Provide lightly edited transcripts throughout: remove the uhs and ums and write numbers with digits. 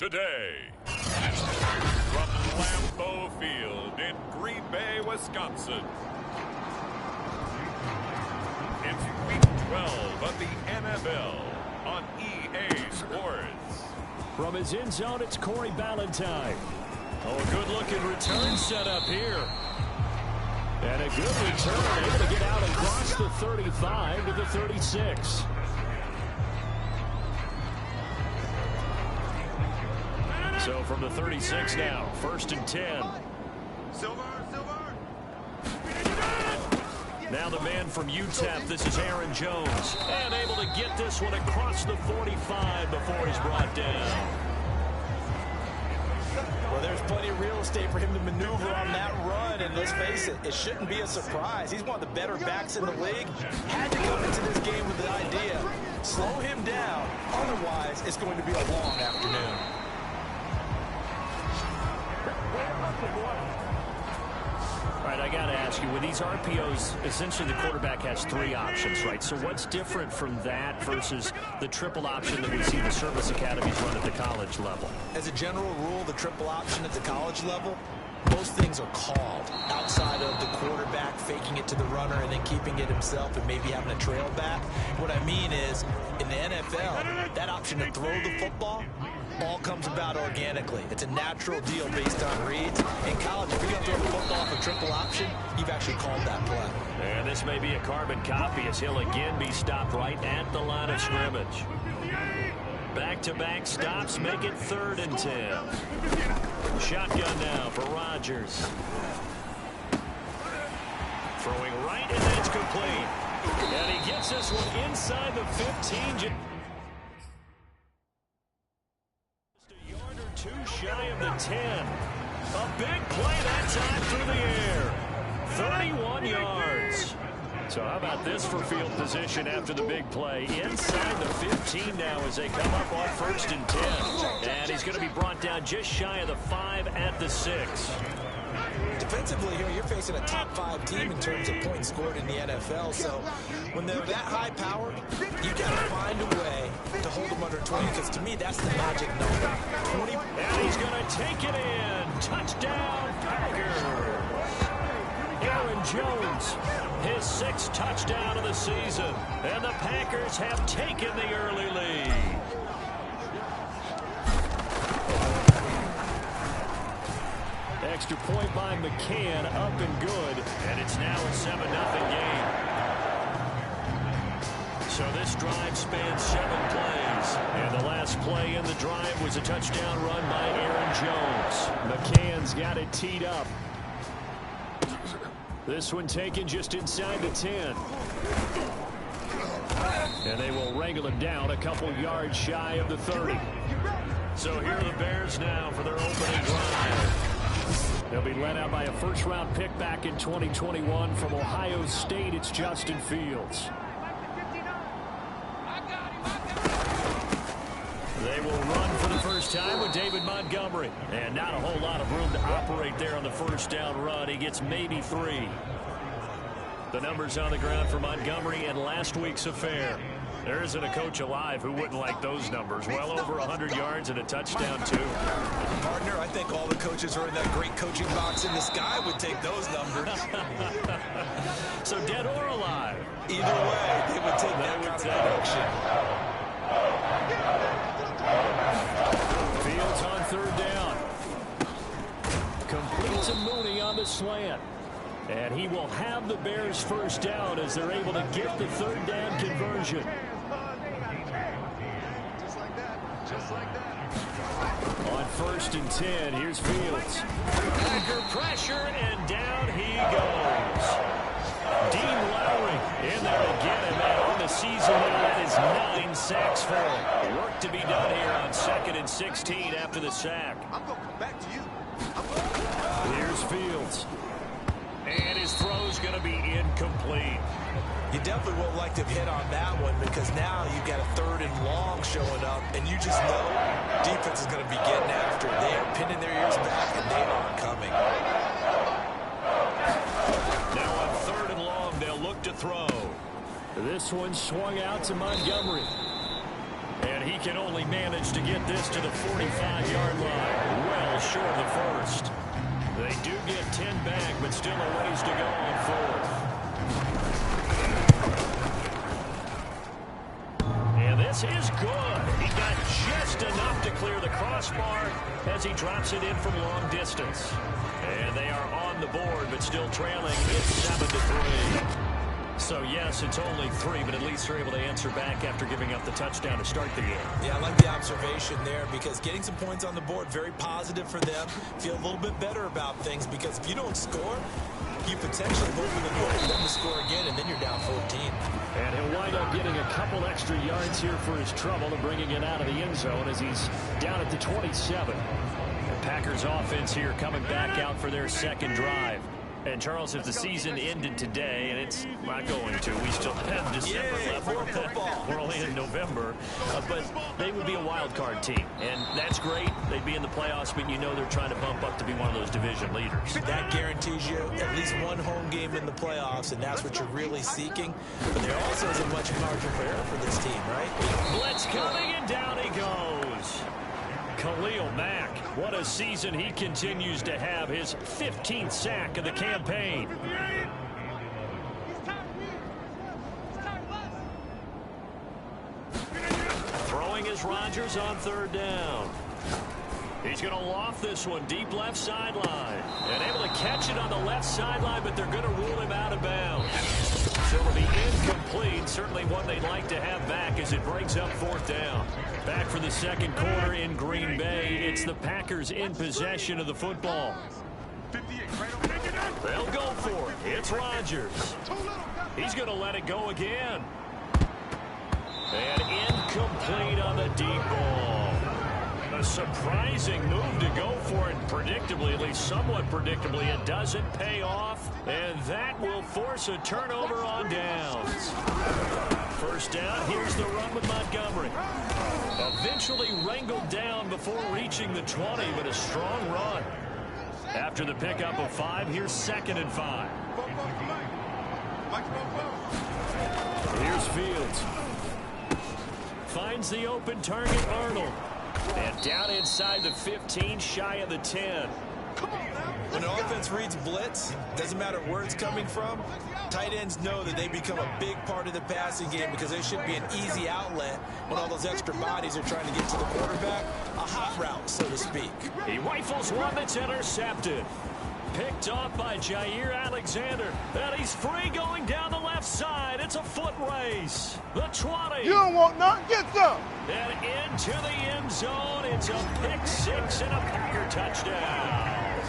today. From Lambeau Field in Green Bay, Wisconsin. It's Week 12 of the NFL on EA Sports. From his end zone, it's Corey Ballantyne. Oh, a good-looking return set up here. And a good return, able to get out across the 35 to the 36. So from the 36 now, 1st and 10. Now the man from UTEP, this is Aaron Jones. And able to get this one across the 45 before he's brought down. Well, there's plenty of real estate for him to maneuver on that run, and let's face it, it shouldn't be a surprise. He's one of the better backs in the league. Had to come into this game with the idea, slow him down, otherwise it's going to be a long afternoon. All right, I got to ask you, with these RPOs, essentially the quarterback has 3 options, right? So what's different from that versus the triple option that we see the service academies run at the college level? As a general rule, the triple option at the college level, most things are called outside of the quarterback faking it to the runner and then keeping it himself and maybe having a trail back. What I mean is, in the NFL, that option to throw the football all comes about organically. It's a natural deal based on reads. In college, if you're going to throw the football off a triple option, you've actually called that play. And this may be a carbon copy as he'll again be stopped right at the line of scrimmage. Back-to-back stops make it 3rd and 10. Shotgun now for Rodgers. Throwing right, and that's complete. And he gets this one inside the 15. Too shy of the 10. A big play that time through the air. 31 yards. So how about this for field position after the big play? Inside the 15 now as they come up on 1st and 10. And he's going to be brought down just shy of the 5 at the 6. Defensively here, you're facing a top 5 team in terms of points scored in the NFL. So when they're that high powered, you got to find a way to hold them under 20, because to me, that's the magic number. 20. And he's going to take it in. Touchdown, Packers. Aaron Jones, his 6th touchdown of the season. And the Packers have taken the early lead. Extra point by McCann, up and good. And it's now a 7-0 game. So this drive spans 7 plays. And the last play in the drive was a touchdown run by Aaron Jones. McCann's got it teed up. This one taken just inside the 10. And they will wrangle him down a couple yards shy of the 30. So here are the Bears now for their opening drive. They'll be led out by a 1st-round pick back in 2021 from Ohio State. It's Justin Fields. They will run for the first time with David Montgomery. And not a whole lot of room to operate there on the 1st down run. He gets maybe 3. The numbers on the ground for Montgomery and last week's affair. There isn't a coach alive who wouldn't like those numbers. Well over 100 yards and a touchdown, too. Partner, I think all the coaches are in that great coaching box in the sky would take those numbers. So dead or alive? Either way, they would take that kind of production. Fields on 3rd down. Complete to Mooney on the slant. And he will have the Bears' 1st down as they're able to get the 3rd down conversion. On 1st and 10, here's Fields. Packer pressure, and down he goes. Dean Lowry in there again, and that on the season, that is 9 sacks for him. Work to be done here on 2nd and 16 after the sack. I'm going to come back to you. Here's Fields. And his throw's going to be incomplete. You definitely won't like to hit on that one, because now you've got a 3rd and long showing up, and you just know defense is going to be getting after it. They are pinning their ears back, and they are coming. Now on 3rd and long, they'll look to throw. This one swung out to Montgomery. And he can only manage to get this to the 45-yard line. Well short of the first. They do get 10 back, but still a ways to go on fourth. And this is good. He got just enough to clear the crossbar as he drops it in from long distance. And they are on the board, but still trailing. It's 7-3. So, yes, it's only 3, but at least they're able to answer back after giving up the touchdown to start the game. Yeah, I like the observation there because getting some points on the board, very positive for them. Feel a little bit better about things because if you don't score, you potentially open the door for them to score again, and then you're down 14. And he'll wind up getting a couple extra yards here for his trouble and bringing it out of the end zone as he's down at the 27. The Packers offense here coming back out for their second drive. And, Charles, if the season ended today, and it's not going to, we still have December left. We're only in November. But they would be a wild card team. And that's great. They'd be in the playoffs, but you know they're trying to bump up to be one of those division leaders. That guarantees you at least one home game in the playoffs, and that's what you're really seeking. But there also isn't much margin for error for this team, right? Blitz coming, and down he goes. Khalil Mack, what a season he continues to have, his 15th sack of the campaign. Throwing is Rodgers on third down. He's going to loft this one deep left sideline. And able to catch it on the left sideline, but they're going to rule him out of bounds. So it'll be incomplete. Certainly one they'd like to have back as it brings up fourth down. Back for the second quarter in Green Bay. It's the Packers in possession of the football. They'll go for it. It's Rodgers. He's going to let it go again. And incomplete on the deep ball. A surprising move to go for it. Predictably, at least somewhat predictably, it doesn't pay off. And that will force a turnover on downs. First down, here's the run with Montgomery. Eventually wrangled down before reaching the 20, but a strong run. After the pickup of 5, here's 2nd and 5. Here's Fields. Finds the open target, Arnold. And down inside the 15, shy of the 10. When an offense reads blitz, doesn't matter where it's coming from, tight ends know that they become a big part of the passing game because they should be an easy outlet when all those extra bodies are trying to get to the quarterback. A hot route, so to speak. He rifles one that's intercepted. Picked off by Jair Alexander. And he's free going down the left side. It's a foot race. The 20. You don't want none. Get some. And into the end zone. It's a pick 6 and a Packer touchdown.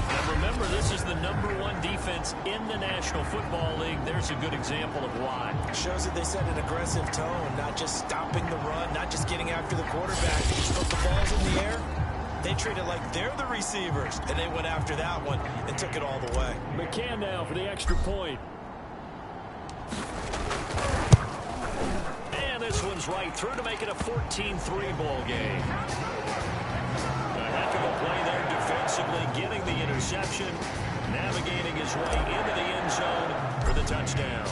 And remember, this is the #1 defense in the National Football League. There's a good example of why. Shows that they set an aggressive tone, not just stopping the run, not just getting after the quarterback. But the ball's in the air. They treat it like they're the receivers, and they went after that one and took it all the way. McCann now for the extra point. And this one's right through to make it a 14-3 ball game. A heck of a play there defensively, getting the interception, navigating his way into the end zone for the touchdown.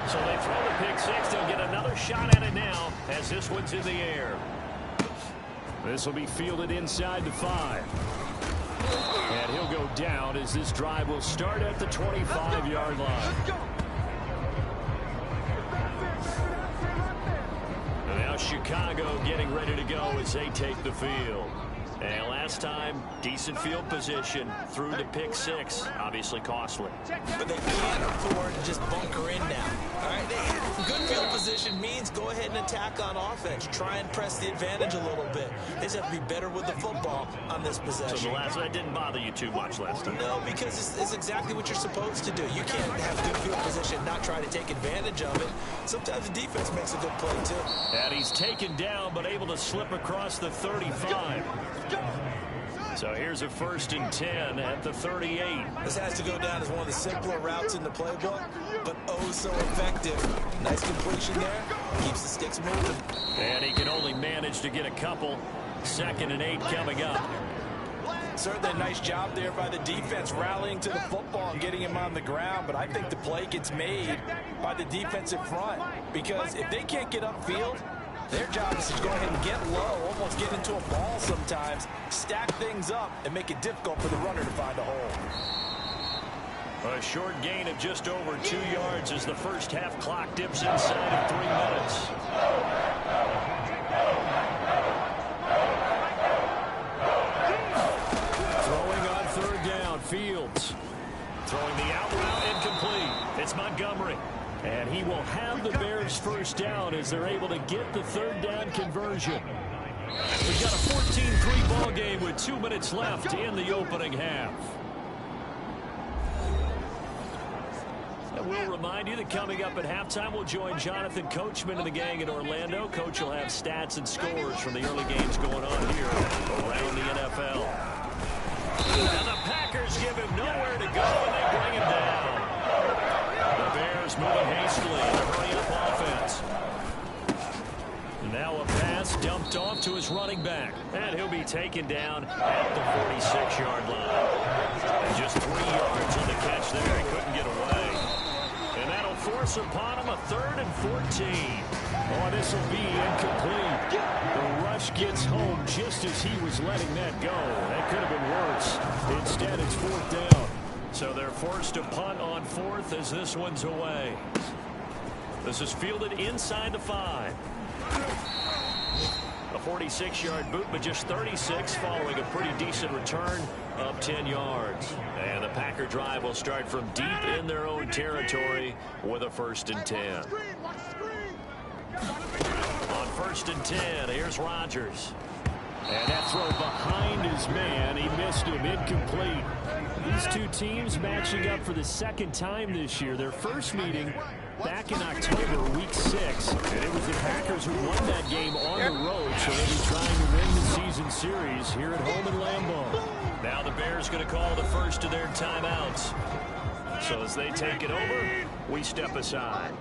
So they throw the pick 6. They'll get another shot at it now as this one's in the air. This will be fielded inside the 5. And he'll go down as this drive will start at the 25-yard line. And now Chicago getting ready to go as they take the field. And last time, decent field position through the pick 6. Obviously costly. But they can't afford to just bunker in now. All right, good field position means go ahead and attack on offense. Try and press the advantage a little bit. They just have to be better with the football on this possession. So that didn't bother you too much last time? No, because it's exactly what you're supposed to do. You can't have good field position, not try to take advantage of it. Sometimes the defense makes a good play, too. And he's taken down, but able to slip across the 35. So here's a 1st and 10 at the 38. This has to go down as one of the simpler routes in the playbook, but oh so effective. Nice completion there. Keeps the sticks moving. And he can only manage to get a couple. 2nd and 8 coming up. Certainly a nice job there by the defense rallying to the football and getting him on the ground, but I think the play gets made by the defensive front. Because if they can't get upfield, their job is to go ahead and get low, almost get into a ball sometimes, stack things up, and make it difficult for the runner to find a hole. A short gain of just over 2 yards as the first half clock dips inside of 3 minutes. Throwing on third down, Fields. Throwing the out route, incomplete. It's Montgomery. And he will have the Bears first down as they're able to get the third down conversion. We've got a 14-3 ball game with 2 minutes left in the opening half. And we'll remind you that coming up at halftime, we'll join Jonathan Coachman and the gang in Orlando. Coach will have stats and scores from the early games going on here around the NFL. And the Packers give him nowhere to go, and they bring him down. The Bears moving hastily in a hurry-up offense. Now a pass dumped off to his running back. And he'll be taken down at the 46-yard line. And just 3 yards on the catch there. He couldn't get away. And that'll force upon him a 3rd and 14. Oh, this will be incomplete. The rush gets home just as he was letting that go. That could have been worse. Instead, it's 4th down. So they're forced to punt on 4th as this one's away. This is fielded inside the 5. A 46-yard boot, but just 36 following a pretty decent return of 10 yards. And the Packer drive will start from deep in their own territory with a 1st and 10. On 1st and 10, here's Rodgers. And that throw behind his man. He missed him, incomplete. These two teams matching up for the 2nd time this year. Their first meeting back in October, week 6. And it was the Packers who won that game on the road, so they'll be trying to win the season series here at home in Lambeau. Now the Bears going to call the first of their timeouts. So as they take it over, we step aside.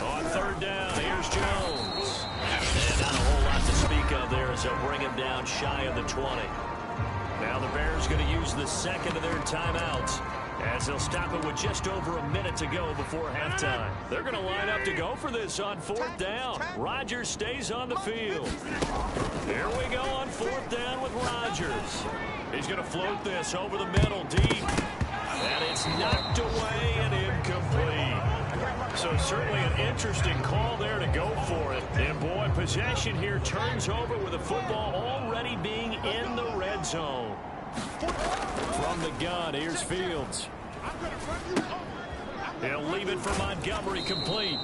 On 3rd down, here's Jones. And not a whole lot to speak of there as they'll bring him down shy of the 20. Now the Bears going to use the 2nd of their timeouts as they'll stop it with just over a minute to go before halftime. They're going to line up to go for this on 4th down. Rodgers stays on the field. Here we go on 4th down with Rodgers. He's going to float this over the middle deep. And it's knocked away and incomplete. So certainly an interesting call there to go for it. And boy, possession here turns over with the football already being in the red zone. From the gun, here's Fields. He'll leave it for Montgomery, complete.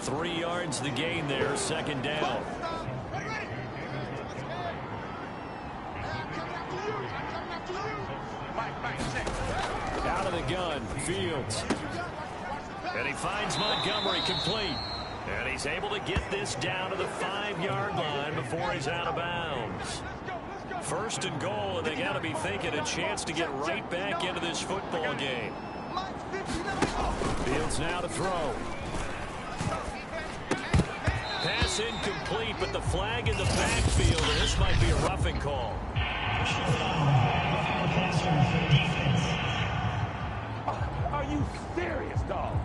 3 yards the gain there, 2nd down. Out of the gun, Fields. And he finds Montgomery, complete. And he's able to get this down to the 5-yard line before he's out of bounds. 1st and goal, and they got to be thinking a chance to get right back into this football game. Fields now to throw. Pass incomplete, but the flag in the backfield, and this might be a roughing call. Are you serious, dog?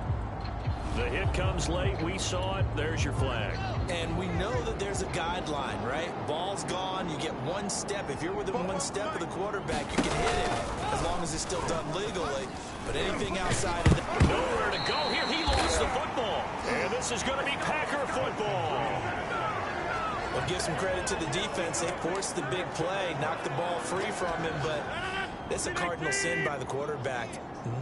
The hit comes late. We saw it. There's your flag. And we know that there's a guideline, right? Ball's gone. You get 1 step. If you're within 1 step of the quarterback, you can hit it as long as it's still done legally. But anything outside of that... Nowhere to go here. He lost the football. And this is going to be Packer football. Well, give some credit to the defense. They forced the big play, knocked the ball free from him, but it's a cardinal sin by the quarterback.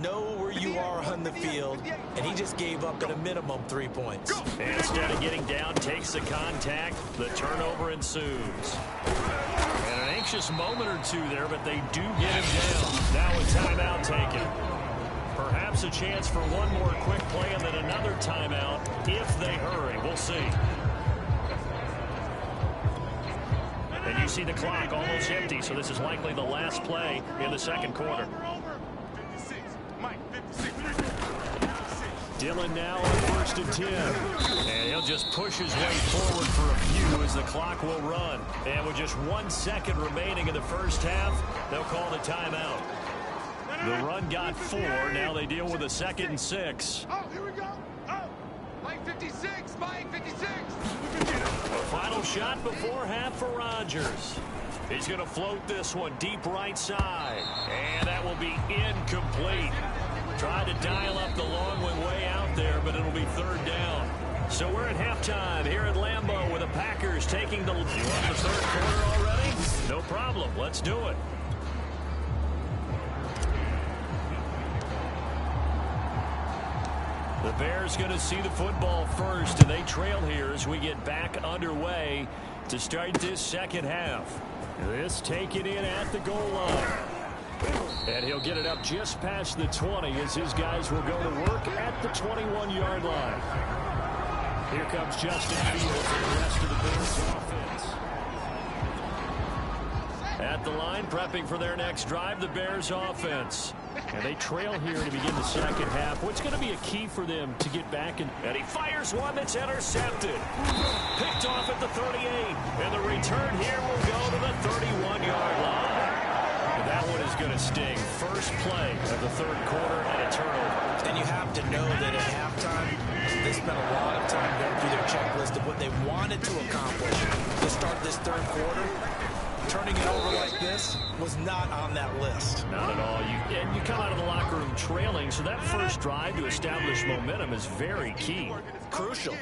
Know where you are on the field, and he just gave up at a minimum 3 points. And instead of getting down, takes the contact. The turnover ensues. And an anxious moment or two there, but they do get him down. Now a timeout taken. Perhaps a chance for one more quick play and then another timeout if they hurry. We'll see. And you see the clock almost empty, so this is likely the last play in the 2nd quarter. Dillon now on 1st and 10. And he'll just push his way forward for a few as the clock will run. And with just 1 second remaining in the first half, they'll call the timeout. The run got 4. Now they deal with a 2nd and 6. Oh, here we go. Oh, Mike 56. Mike 56. A final shot before half for Rodgers. He's going to float this one deep right side. And that will be incomplete. Tried to dial up the long one way out there, but it'll be 3rd down. So we're at halftime here at Lambeau with the Packers taking the... You want the 3rd quarter already? No problem. Let's do it. The Bears going to see the football first, and they trail here as we get back underway to start this 2nd half. This taken in at the goal line. And he'll get it up just past the 20 as his guys will go to work at the 21-yard line. Here comes Justin Fields and the rest of the Bears offense. At the line, prepping for their next drive, the Bears offense. And they trail here to begin the 2nd half. What's going to be a key for them to get back? And he fires one that's intercepted. Picked off at the 38. And the return here will go to the 31-yard line. And that one is going to sting. First play of the 3rd quarter and a turnover. And you have to know that at halftime, they spent a lot of time going through their checklist of what they wanted to accomplish to start this 3rd quarter. Turning it over like this was not on that list. Not at all. You come out of the locker room trailing, so that first drive to establish momentum is very key. Crucial.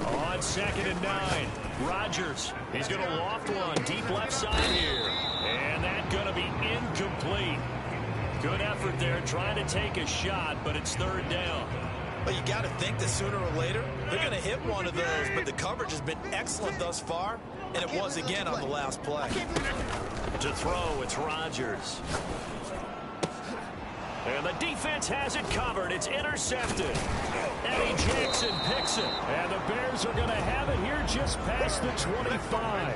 On 2nd and 9, Rodgers. He's going to loft one deep left side here. And that's going to be incomplete. Good effort there trying to take a shot, but it's 3rd down. But you got to think that sooner or later, they're going to hit one of those. But the coverage has been excellent thus far, and it was again on the last play. To throw, it's Rodgers. And the defense has it covered. It's intercepted. Eddie Jackson picks it. And the Bears are going to have it here just past the 25.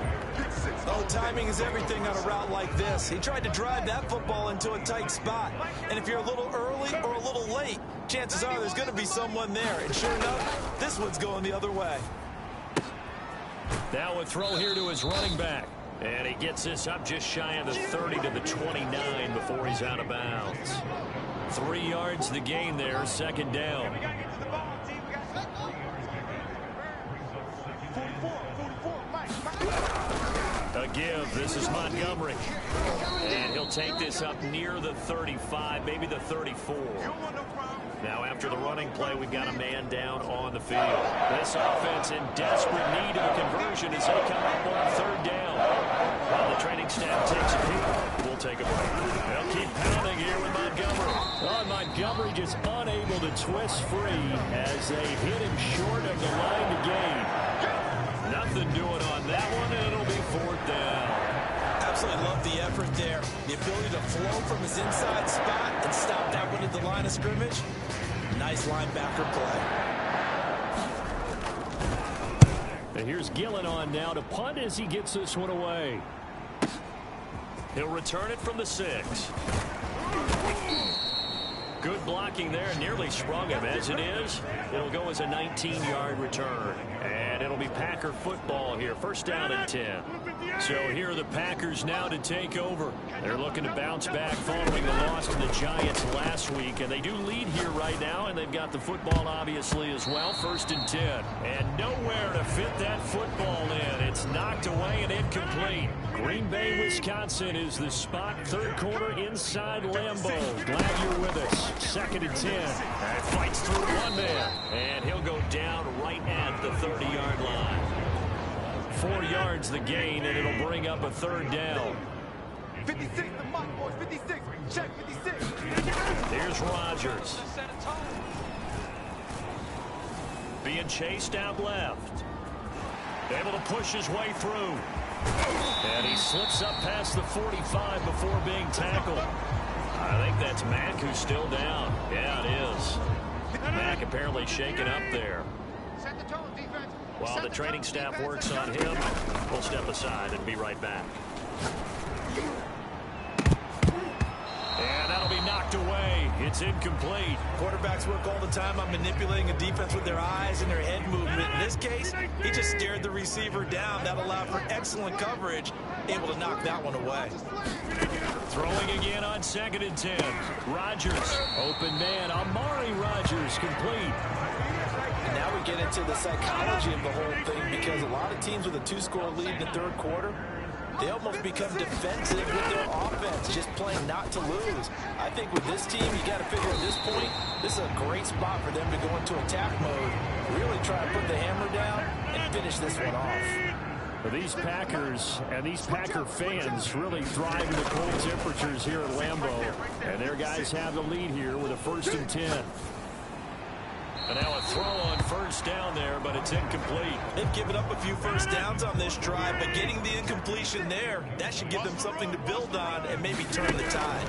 Oh, timing is everything on a route like this. He tried to drive that football into a tight spot. And if you're a little early or a little late, chances are there's going to be someone there. And sure enough, this one's going the other way. Now a throw here to his running back. And he gets this up just shy of the 30 to the 29 before he's out of bounds. 3 yards the gain there, 2nd down. A give. This is Montgomery. And he'll take this up near the 35, maybe the 34. Now after the running play, we've got a man down on the field. This offense in desperate need of a conversion as they come up on 3rd down. While the training staff takes a peek, we'll take a break. They'll keep pounding here with Montgomery. Oh, Montgomery just unable to twist free as they hit him short of the line to gain. Nothing doing on that one, and it'll be 4th down. Absolutely love the effort there. The ability to flow from his inside spot and stop that one at the line of scrimmage. Nice linebacker play. And here's Gillen on now to punt as he gets this one away. He'll return it from the 6. Good blocking there, nearly sprung him. As it is, it'll go as a 19-yard return. And it'll be Packer football here. 1st down and 10. So here are the Packers now to take over. They're looking to bounce back following the loss to the Giants last week. And they do lead here right now, and they've got the football obviously as well. 1st and 10. And nowhere to fit that football in. It's knocked away and incomplete. Green Bay, Wisconsin is the spot. 3rd quarter inside Lambeau. Glad you're with us. 2nd and 10. And fights through one man. And he'll go down right at the 30-yard line. 4 yards the gain, and it'll bring up a 3rd down. 56, the mock boys, 56. Check 56. Here's Rodgers. Being chased out left. Able to push his way through. And he slips up past the 45 before being tackled. I think that's Mack who's still down. Yeah, it is. Mack apparently shaken up there. Set the tone, defense. While the training staff works on him, we'll step aside and be right back. And that'll be knocked away. It's It's incomplete. Quarterbacks work all the time on manipulating a defense with their eyes and their head movement. In this case, he just stared the receiver down. That allowed for excellent coverage, able to knock that one away. Throwing again on 2nd and 10. Rodgers, open man, Amari Rodgers, complete. And now we get into the psychology of the whole thing, because a lot of teams with a 2-score lead in the third quarter, they almost become defensive with their offense, just playing not to lose. I think with this team, you got to figure at this point, this is a great spot for them to go into attack mode, really try to put the hammer down and finish this one off. Well, these Packers and these Packer fans really thrive in the cold temperatures here at Lambeau. And their guys have the lead here with a 1st and 10. And now a throw on 1st down there, but it's incomplete. They've given up a few 1st downs on this drive, but getting the incompletion there, that should give them something to build on and maybe turn the tide.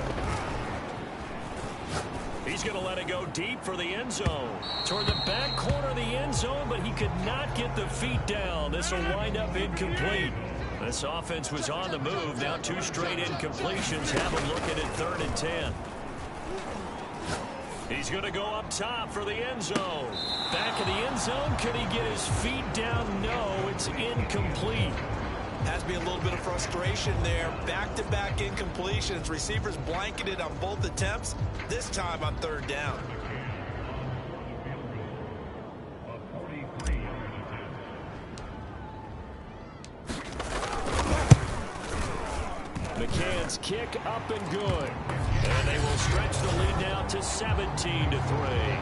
He's going to let it go deep for the end zone. Toward the back corner of the end zone, but he could not get the feet down. This will wind up incomplete. This offense was on the move. Now 2 straight incompletions. Have him looking at 3rd and 10. He's going to go up top for the end zone. Back of the end zone. Can he get his feet down? No, it's incomplete. Has to be a little bit of frustration there. Back-to-back incompletions. Receivers blanketed on both attempts, this time on 3rd down. McCann's kick up and good. And they will stretch the lead now to 17-3.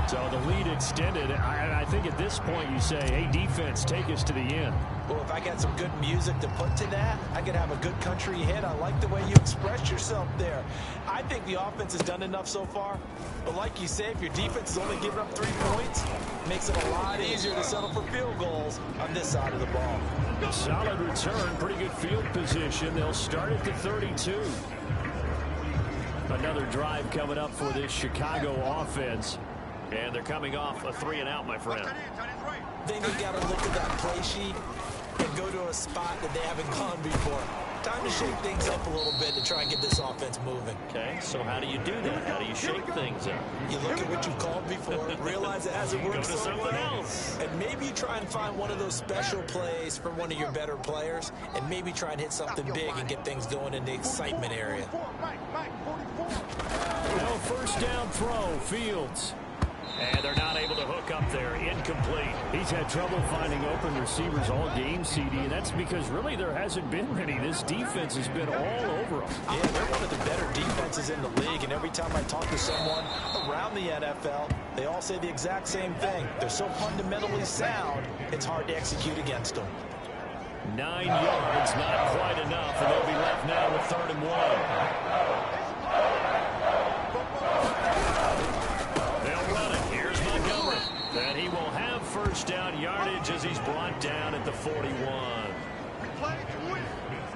So the lead extended. I think at this point you say, hey, defense, take us to the end. Well, if I got some good music to put to that, I could have a good country hit. I like the way you express yourself there. I think the offense has done enough so far. But like you say, if your defense is only giving up 3 points, it makes it a lot easier to settle for field goals on this side of the ball. Solid return, pretty good field position. They'll start at the 32. Another drive coming up for this Chicago offense. And they're coming off a 3-and-out, my friend. I think they've got to look at that play sheet and go to a spot that they haven't gone before. Time to shake things up a little bit to try and get this offense moving. Okay, so how do you do that? How do you shake things up? You look at what you've called before, realize it hasn't worked so something well, else. and maybe you try and find one of those special plays for one of your better players, and maybe try and hit something big and get things going in the excitement area. No 1st down throw, Fields. And they're not able to hook up there. Incomplete. He's had trouble finding open receivers all game, CD, and that's because really there hasn't been many. This defense has been all over them. Yeah, they're one of the better defenses in the league, and every time I talk to someone around the NFL, they all say the exact same thing. They're so fundamentally sound, it's hard to execute against them. 9 yards, not quite enough, and they'll be left now with 3rd and 1. And he will have 1st down yardage as he's brought down at the 41.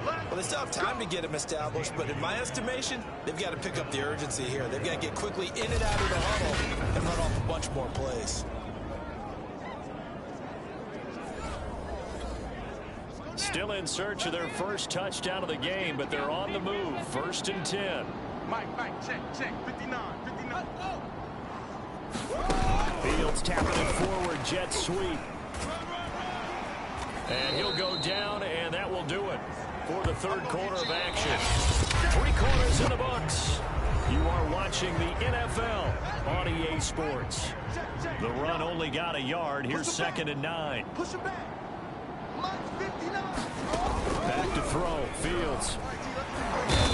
Well, they still have time to get him established, but in my estimation, they've got to pick up the urgency here. They've got to get quickly in and out of the huddle and run off a bunch more plays. Still in search of their 1st touchdown of the game, but they're on the move. 1st and 10. Mike, check, 59. Fields tapping it forward, jet sweep. And he'll go down, and that will do it for the 3rd quarter of action. 3 quarters in the books. You are watching the NFL on EA Sports. The run only got a yard. Here's 2nd and 9. Push him back. Mike's 59. Back to throw, Fields.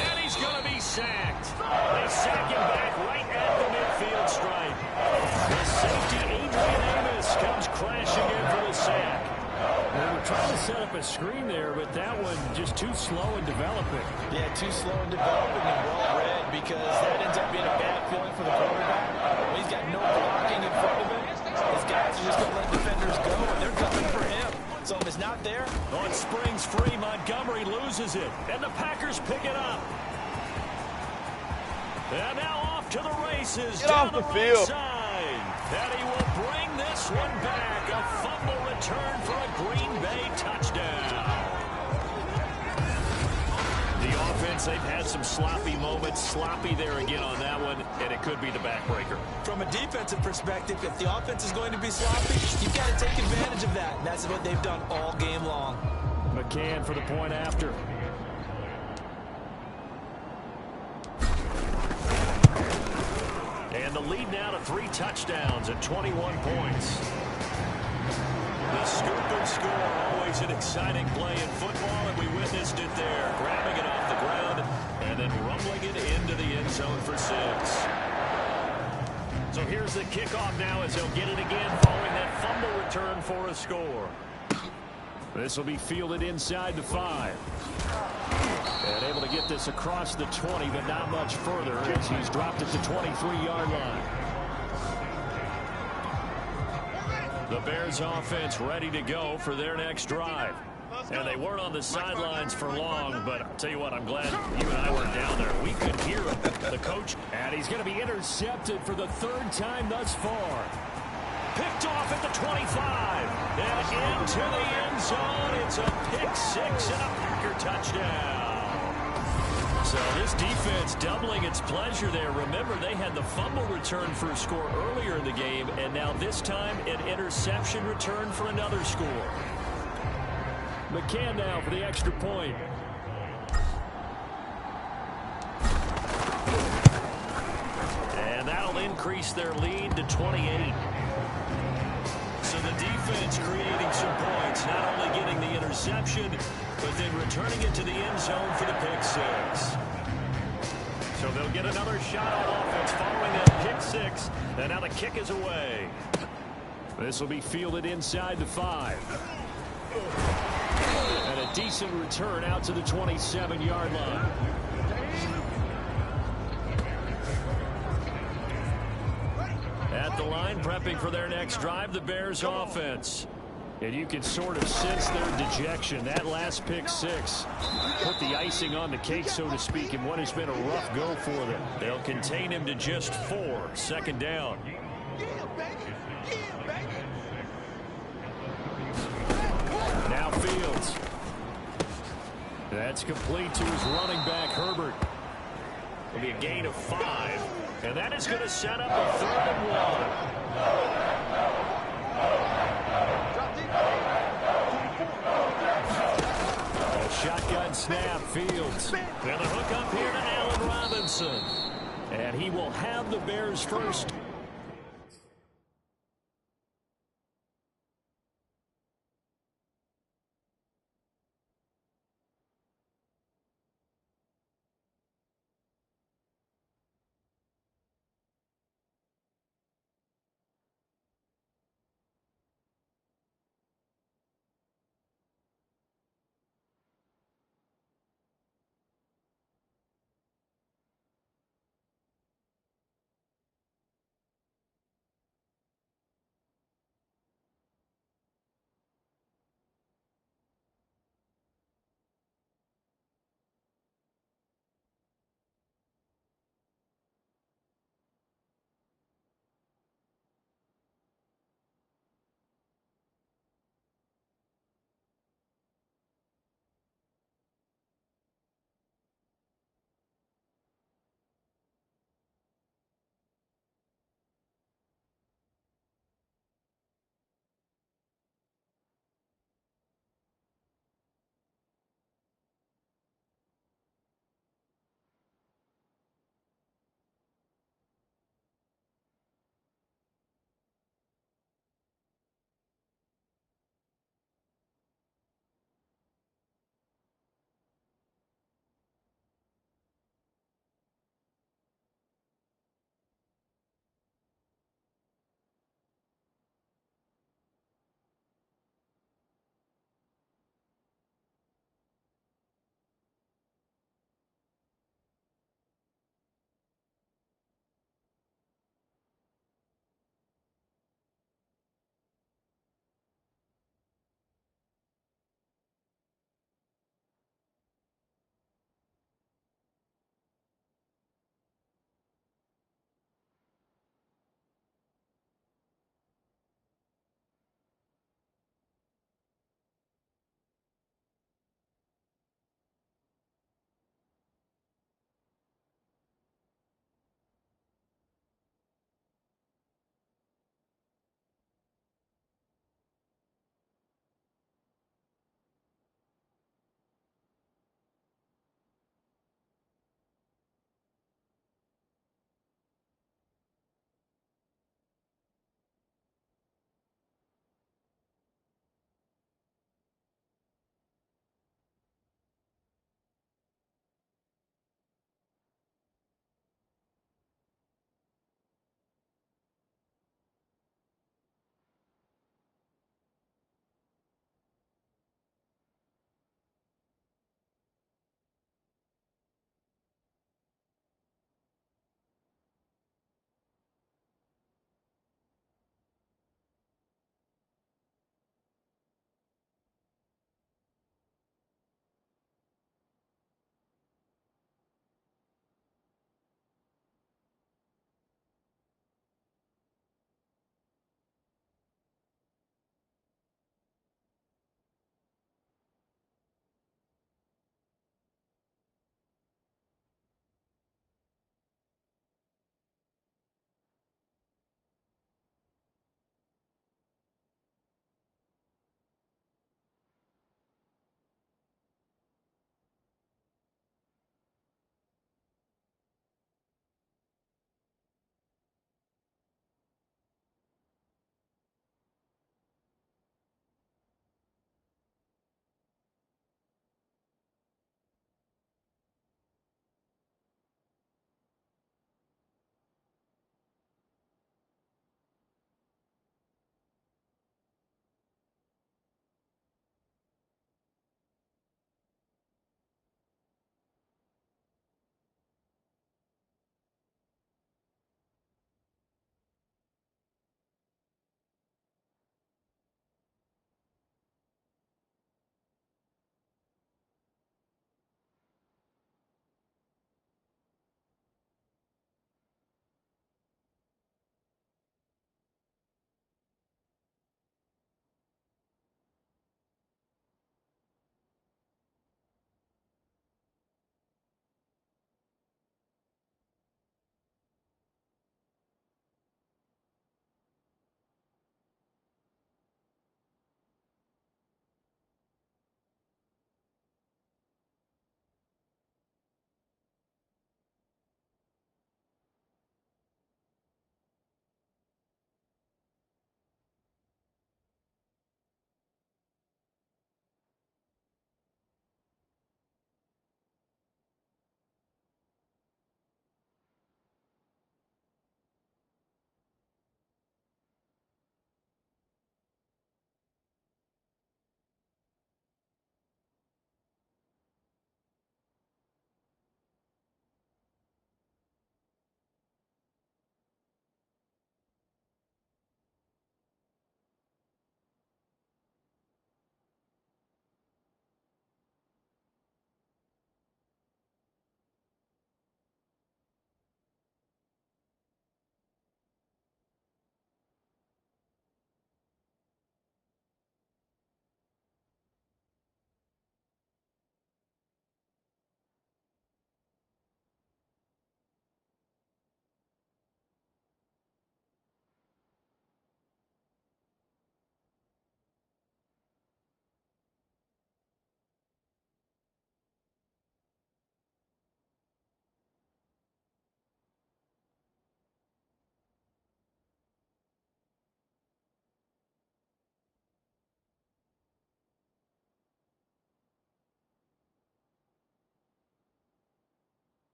And he's going to be sacked. They sack him back right at the midfield stripe. The safety, Adrian Amos, comes crashing in for the sack. They were trying to set up a screen there, but that one just too slow in developing. Yeah, too slow in developing and well read, because that ends up being a bad feeling for the quarterback. When he's got no blocking in front of him, his guys are just going to let defenders go, and they're coming for him. So if it's not there, on springs free, Montgomery loses it, and the Packers pick it up. And now off to the races. Get off the field. Side. And he will bring this one back. A fumble return for a Green Bay touchdown. The defense, they've had some sloppy moments. Sloppy there again on that one, and it could be the backbreaker. From a defensive perspective, if the offense is going to be sloppy, you've got to take advantage of that. And that's what they've done all game long. McCann for the point after. And the lead now to 3 touchdowns at 21 points. The scoop and score, always an exciting play in football, and we witnessed it there. Grabbing it off the ground and then rumbling it into the end zone for 6. So here's the kickoff now as they'll get it again following that fumble return for a score. This will be fielded inside the 5. And able to get this across the 20, but not much further as he's dropped at the 23-yard line. The Bears offense ready to go for their next drive. And they weren't on the sidelines for long, but I'll tell you what, I'm glad you and I weren't down there. We could hear him, the coach. And he's going to be intercepted for the 3rd time thus far. Picked off at the 25. And into the end zone. It's a pick 6 and a Packer touchdown. So this defense doubling its pleasure there. Remember, they had the fumble return for a score earlier in the game, and now this time an interception return for another score. McCann now for the extra point. And that'll increase their lead to 28. So the defense creating some points, not only getting the interception, but then returning it to the end zone for the pick 6. So they'll get another shot on offense following that pick 6. And now the kick is away. This will be fielded inside the 5. And a decent return out to the 27-yard line. At the line, prepping for their next drive, the Bears offense. And you can sort of sense their dejection. That last pick 6 put the icing on the cake, so to speak, in what has been a rough go for them. They'll contain him to just 4. 2nd down. Now Fields. That's complete to his running back, Herbert. It'll be a gain of 5. And that is going to set up a 3rd and 1. A shotgun snap, Fields. And a hook up here to Allen Robinson. And he will have the Bears first.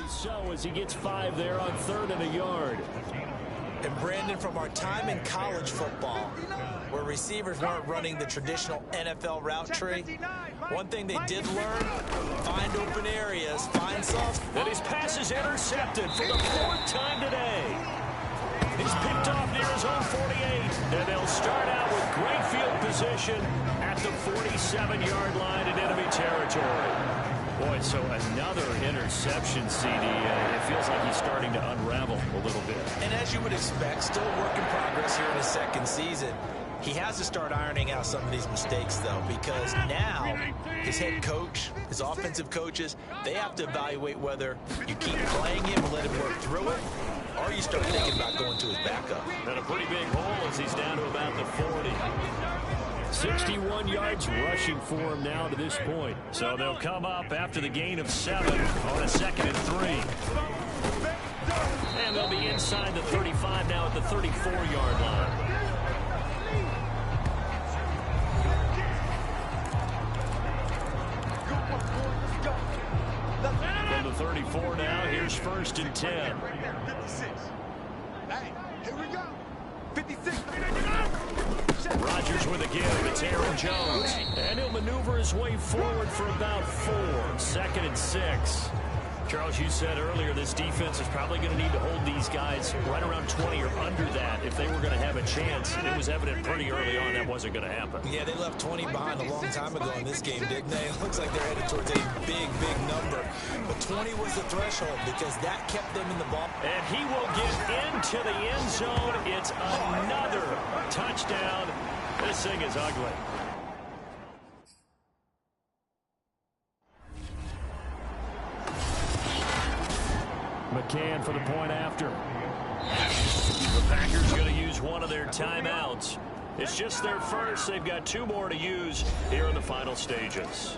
Rightfully so, as he gets 5 there on 3rd and a yard. And Brandon, from our time in college football, where receivers weren't running the traditional NFL route tree, one thing they did learn, find open areas, find soft. And his pass is intercepted for the 4th time today. He's picked off near his own 48, and they'll start out with great field position at the 47-yard line in enemy territory. Boy, so another interception, CD. It feels like he's starting to unravel a little bit. And as you would expect, still a work in progress here in his 2nd season. He has to start ironing out some of these mistakes, though, because now his head coach, his offensive coaches, they have to evaluate whether you keep playing him and let him work through it, or you start thinking about going to his backup. And a pretty big hole as he's down to about the 40. 61 yards rushing for him now to this point. So they'll come up after the gain of 7 on a 2nd and 3. And they'll be inside the 35 now at the 34-yard line. From the 34 now, here's 1st and 10. Hey, here we go. 56. Rodgers with a give. It's Aaron Jones. And he'll maneuver his way forward for about 4. 2nd and 6. Charles, you said earlier this defense is probably going to need to hold these guys right around 20 or under that if they were going to have a chance. It was evident pretty early on that wasn't going to happen. Yeah, they left 20 behind a long time ago in this game, didn't they? It looks like they're headed towards a big, big number. But 20 was the threshold because that kept them in the ball. And he will get into the end zone. It's another touchdown. This thing is ugly. McCann for the point after. The Packers going to use one of their timeouts. It's just their first. They've got 2 more to use here in the final stages.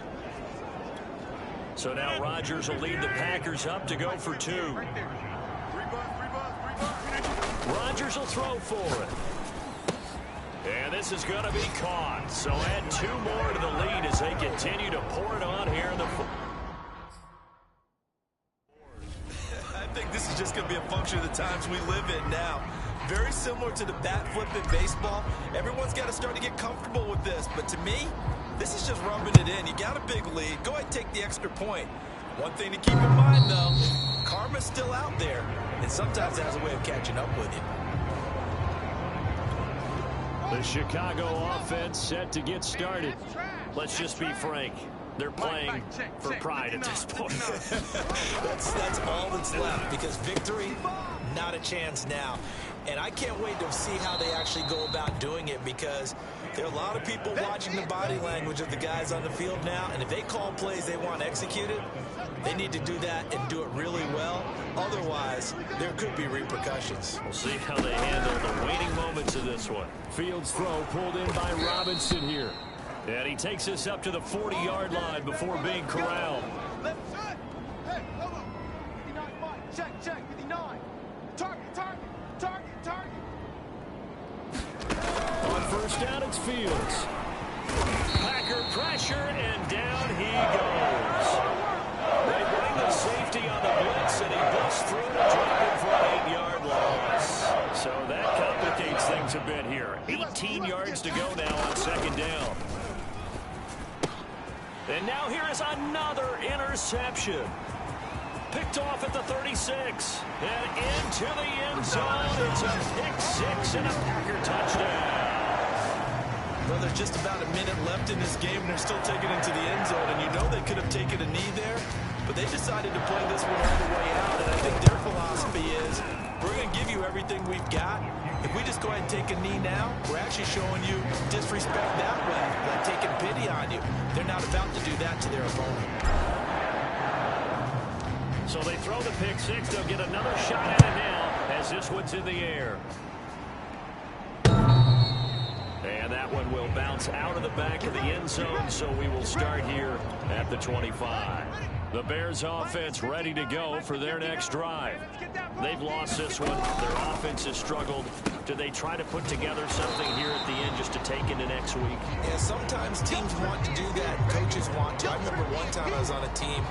So now Rodgers will lead the Packers up to go for 2. Rodgers will throw for it. And this is going to be caught. So add 2 more to the lead as they continue to pour it on here in the I think this is just going to be a function of the times we live in now. Very similar to the bat flip in baseball. Everyone's got to start to get comfortable with this. But to me, this is just rubbing it in. You got a big lead. Go ahead and take the extra point. One thing to keep in mind, though, karma's still out there. And sometimes it has a way of catching up with you. The Chicago offense set to get started. Let's just be frank. They're playing for pride at this point. that's all that's left because victory, not a chance now. And I can't wait to see how they actually go about doing it because there are a lot of people watching the body language of the guys on the field now. And if they call plays they want executed, they need to do that and do it really well. Otherwise, there could be repercussions. We'll see how they handle the waiting moments of this one. Fields throw pulled in by Robinson here. And he takes us up to the 40-yard line before being corralled. Left side. Hey, hold on. 59, Mike. Check, 59. Target. On 1st down, it's Fields. Packer pressure, and down he goes. They bring the safety on the blitz, and he busts through to drop it for an 8-yard loss. So that complicates things a bit here. 18 yards to go now on 2nd down. And now here is another interception. Picked off at the 36. And into the end zone. It's a pick-6 and a Packer touchdown. Well, there's just about a minute left in this game, and they're still taking it into the end zone. And you know they could have taken a knee there, but they decided to play this one all the way out. And I think their philosophy is, we're going to give you everything we've got. If we just go ahead and take a knee now, we're actually showing you disrespect that way, like taking pity on you. They're not about to do that to their opponent. So they throw the pick-6. They'll get another shot at it now as this one's in the air. And that one will bounce out of the back of the end zone, so we will start here at the 25. The Bears offense ready to go for their next drive. They've lost this one. Their offense has struggled. Do they try to put together something here at the end just to take into next week? Yeah, sometimes teams want to do that and coaches want to. I remember one time I was on a team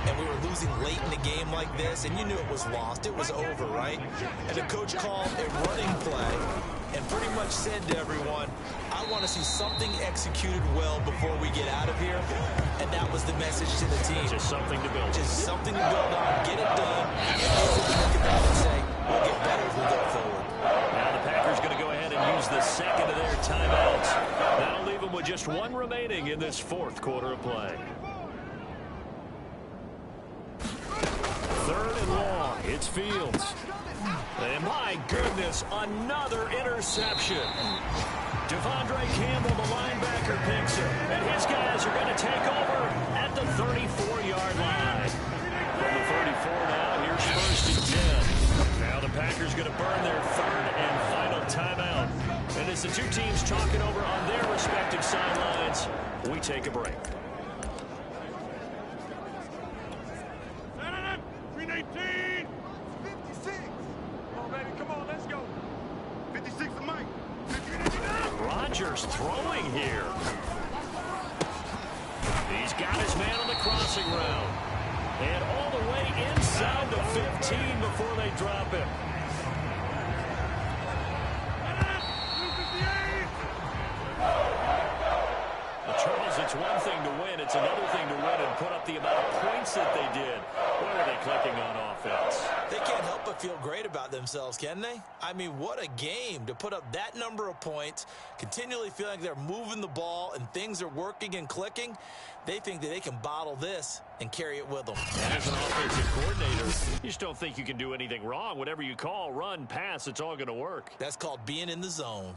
and we were losing late in the game like this, and you knew it was lost. It was over, right? And the coach called a running play and pretty much said to everyone, I want to see something executed well before we get out of here. And that was the message to the team. Just something to build. Just something to build on, get it done, and basically look at that and say, we'll get better as we go forward. Now the Packers going to go ahead and use the second of their timeouts. That'll leave them with just one remaining in this fourth quarter of play. Third and long. It's Fields. And my goodness, another interception. Devondre Campbell, the linebacker, picks it. And his guys are going to take over at the 34-yard line. From the 34 now, here's first and 10. Now the Packers going to burn their third and final timeout. And as the two teams talking over on their respective sidelines, we take a break. 318. 56. Come on, baby. Come on, let's go. 56 to Mike. Rodgers throwing here. He's got his man on the crossing route. And all the way inside the 15 before they drop him. Well, Charles, it's one thing to win. It's another thing to win and put up the amount of points that they did. Where are they clicking on offense? They can't help but feel great about themselves, can they? I mean, what a game to put up that number of points, continually feeling like they're moving the ball and things are working and clicking. They think that they can bottle this and carry it with them. And as an offensive coordinator, you just don't think you can do anything wrong. Whatever you call, run, pass, it's all going to work. That's called being in the zone.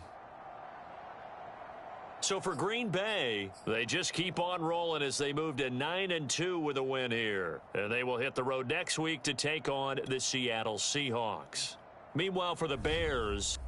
So for Green Bay, they just keep on rolling as they move to 9-2 with a win here. And they will hit the road next week to take on the Seattle Seahawks. Meanwhile, for the Bears,